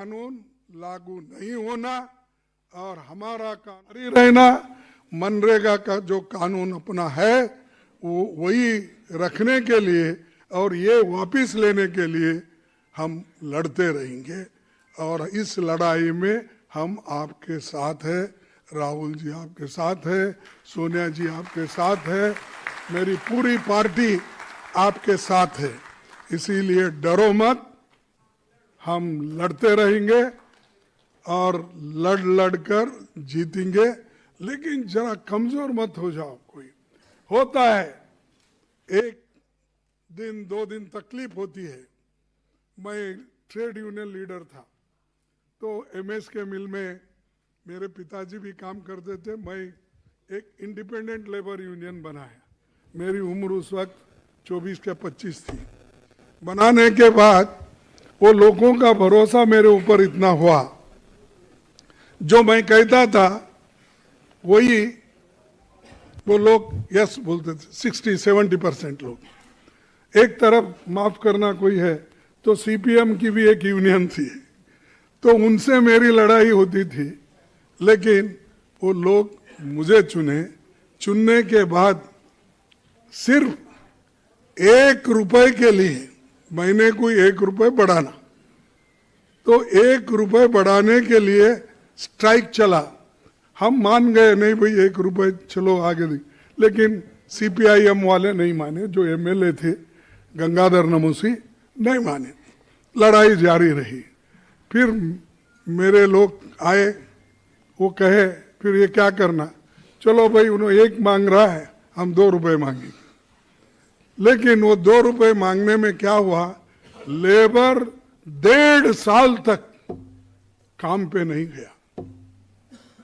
कानून लागू नहीं होना और हमारा कानून रहना, मनरेगा का जो कानून अपना है वो वही रखने के लिए और ये वापस लेने के लिए हम लड़ते रहेंगे। और इस लड़ाई में हम आपके साथ हैं, राहुल जी आपके साथ है, सोनिया जी आपके साथ है, मेरी पूरी पार्टी आपके साथ है। इसीलिए डरो मत, हम लड़ते रहेंगे और लड़ कर जीतेंगे। लेकिन जरा कमजोर मत हो जाओ। कोई होता है, एक दिन दो दिन तकलीफ होती है। मैं ट्रेड यूनियन लीडर था तो एमएस के मिल में मेरे पिताजी भी काम करते थे। मैं एक इंडिपेंडेंट लेबर यूनियन बनाया। मेरी उम्र उस वक्त 24 के 25 थी। बनाने के बाद वो लोगों का भरोसा मेरे ऊपर इतना हुआ, जो मैं कहता था वही वो लोग यस बोलते थे। 60-70% लोग। एक तरफ माफ करना कोई है तो सीपीएम की भी एक यूनियन थी, तो उनसे मेरी लड़ाई होती थी। लेकिन वो लोग मुझे चुनने के बाद सिर्फ 1 रुपए के लिए महीने को 1 रुपए बढ़ाना, तो 1 रुपए बढ़ाने के लिए स्ट्राइक चला। हम मान गए, नहीं भाई 1 रुपए चलो आगे दी। लेकिन सीपीआईएम वाले नहीं माने, जो एमएलए थे गंगाधर नमोसी नहीं माने। लड़ाई जारी रही। फिर मेरे लोग आए, वो कहे फिर ये क्या करना, चलो भाई उन्होंने 1 मांग रहा है, हम 2 रुपए मांगेंगे। लेकिन वो 2 रुपए मांगने में क्या हुआ, लेबर 1.5 साल तक काम पे नहीं गया।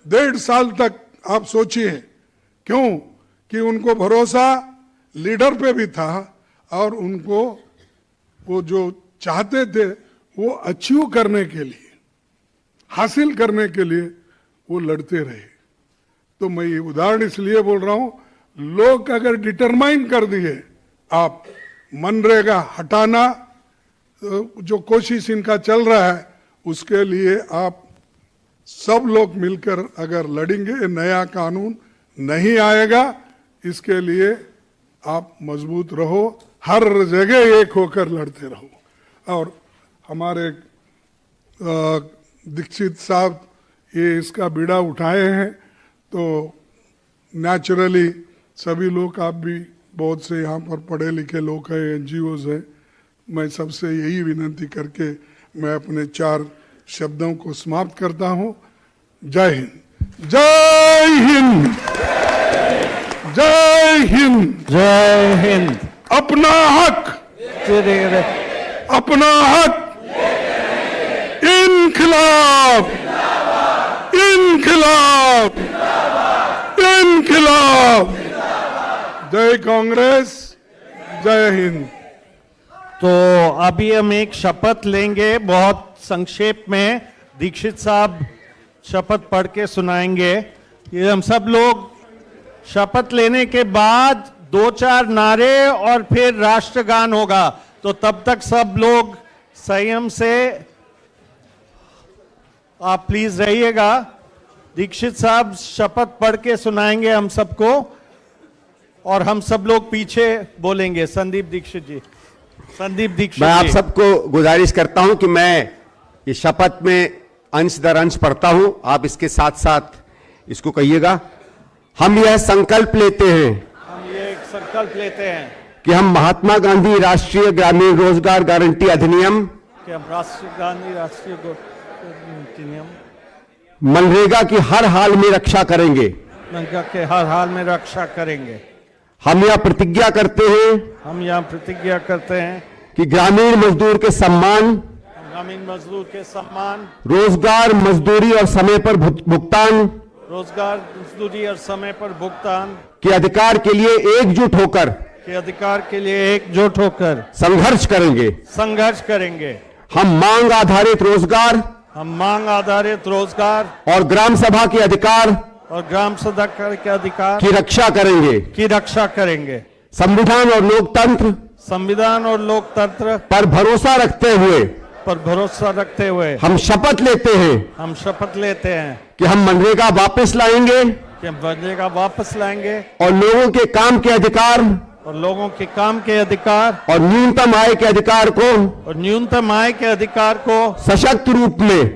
1.5 साल तक आप सोचिए, क्यों कि उनको भरोसा लीडर पे भी था और उनको वो जो चाहते थे वो अचीव करने के लिए, हासिल करने के लिए वो लड़ते रहे। तो मैं ये उदाहरण इसलिए बोल रहा हूं, लोग अगर डिटरमाइन कर दिए आप मनरेगा हटाना, जो कोशिश इनका चल रहा है उसके लिए आप सब लोग मिलकर अगर लड़ेंगे, नया कानून नहीं आएगा। इसके लिए आप मजबूत रहो, हर जगह एक होकर लड़ते रहो। और हमारे दीक्षित साहब ये इसका बीड़ा उठाए हैं, तो नेचुरली सभी लोग, आप भी बहुत से यहाँ पर पढ़े लिखे लोग हैं, एनजीओज हैं, मैं सबसे यही विनती करके मैं अपने 4 शब्दों को समाप्त करता हूँ। जय हिंद, जय हिंद, जय हिंद, जय हिंद। अपना हक, अपना हक, इनकलाब, इनकलाब, इनकलाब। जय कांग्रेस, जय हिंद। तो अभी हम एक शपथ लेंगे, बहुत संक्षेप में दीक्षित साहब शपथ पढ़ के सुनाएंगे। ये हम सब लोग शपथ लेने के बाद 2-4 नारे और फिर राष्ट्रगान होगा। तो तब तक सब लोग संयम से आप प्लीज रहिएगा। दीक्षित साहब शपथ पढ़ के सुनाएंगे हम सबको और हम सब लोग पीछे बोलेंगे। संदीप दीक्षित जी, संदीप दीक्षित मैं आप जी। सबको गुजारिश करता हूं कि मैं ये शपथ में अंश दर अंश पढ़ता हूं, आप इसके साथ साथ इसको कहिएगा। हम यह संकल्प लेते हैं, हम ये एक संकल्प लेते हैं कि हम महात्मा गांधी राष्ट्रीय ग्रामीण रोजगार गारंटी अधिनियम, कि हम राष्ट्रीय गांधी राष्ट्रीय अधिनियम मनरेगा की हर हाल में रक्षा करेंगे। मनरेगा के हर हाल में रक्षा करेंगे। हम यह प्रतिज्ञा करते हैं, हम यहाँ प्रतिज्ञा करते हैं कि ग्रामीण मजदूर के सम्मान, ग्रामीण मजदूर के सम्मान, रोजगार मजदूरी और समय पर भुगतान रोजगार मजदूरी और समय पर भुगतान के अधिकार के लिए एकजुट होकर, के अधिकार के लिए एकजुट होकर संघर्ष करेंगे। संघर्ष करेंगे। हम मांग आधारित रोजगार हम मांग आधारित रोजगार और ग्राम सभा के अधिकार और ग्राम सभा के अधिकार की रक्षा करेंगे। संविधान और लोकतंत्र संविधान और लोकतंत्र पर भरोसा रखते हुए पर भरोसा रखते हुए हम शपथ लेते हैं हम शपथ लेते हैं कि हम मनरेगा वापस लाएंगे कि हम मनरेगा वापस लाएंगे और लोगों के काम के अधिकार और लोगों के काम के अधिकार और न्यूनतम आय के अधिकार को और न्यूनतम आय के अधिकार को सशक्त रूप में